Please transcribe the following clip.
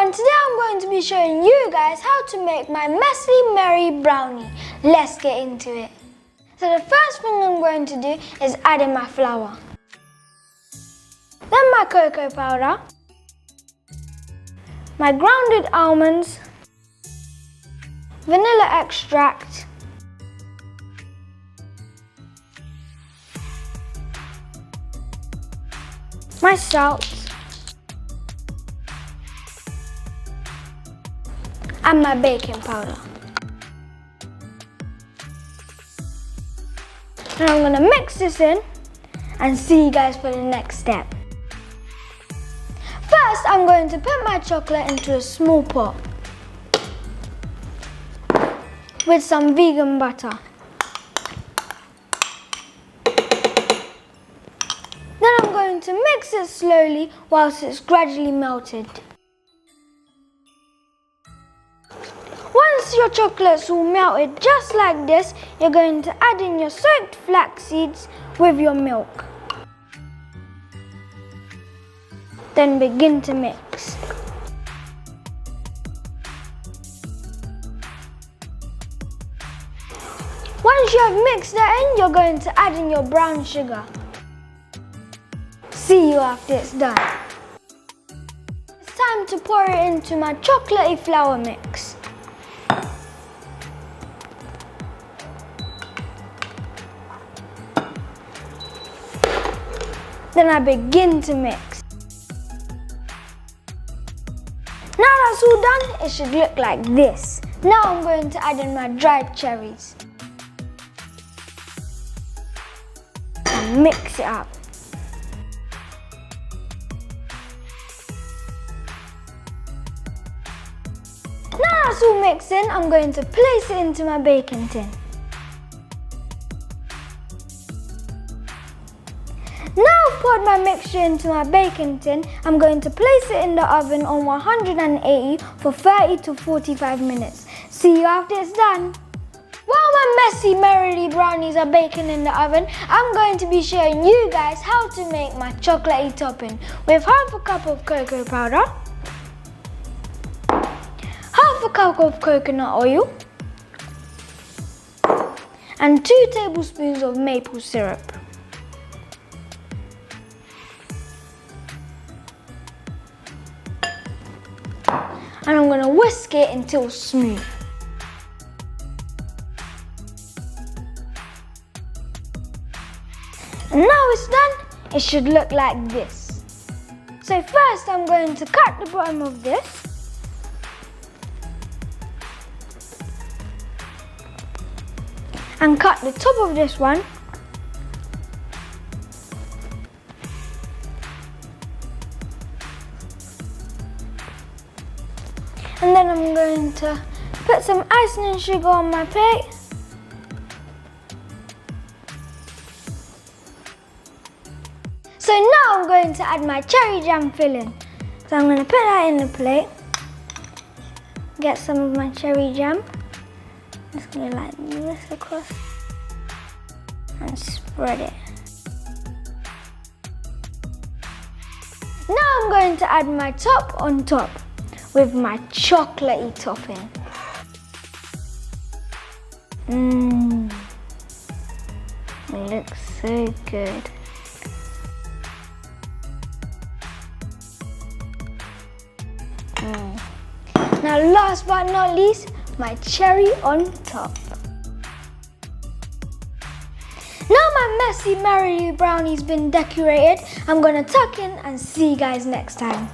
everyone, today I'm going to be showing you guys how to make my Messy Merrily Brownie. Let's get into it. So the first thing I'm going to do is add in my flour. Then my cocoa powder, my grounded almonds, vanilla extract, my salt, and my baking powder. And I'm going to mix this in and see you guys for the next step. First, I'm going to put my chocolate into a small pot with some vegan butter. Then I'm going to mix it slowly whilst it's gradually melted. Once your chocolate's all melted just like this, you're going to add in your soaked flax seeds with your milk. Then begin to mix. Once you have mixed that in, you're going to add in your brown sugar. See you after it's done. It's time to pour it into my chocolatey flour mix. Then I begin to mix. Now that's all done, it should look like this. Now I'm going to add in my dried cherries. And mix it up. Now that's all mixed in, I'm going to place it into my baking tin. Now I've poured my mixture into my baking tin, I'm going to place it in the oven on 180 for 30 to 45 minutes. See you after it's done. While my Messy Merrily brownies are baking in the oven, I'm going to be showing you guys how to make my chocolatey topping with half a cup of cocoa powder, half a cup of coconut oil, and 2 tablespoons of maple syrup. And I'm going to whisk it until smooth. And now it's done, it should look like this. So first I'm going to cut the bottom of this. And cut the top of this one. And then I'm going to put some icing and sugar on my plate. So now I'm going to add my cherry jam filling. So I'm going to put that in the plate. Get some of my cherry jam. Just going to like this across and spread it. Now I'm going to add my top on top with my chocolatey topping. It looks so good. Now last but not least, my cherry on top. Now my Messy Merrily brownie's been decorated, I'm gonna tuck in and see you guys next time.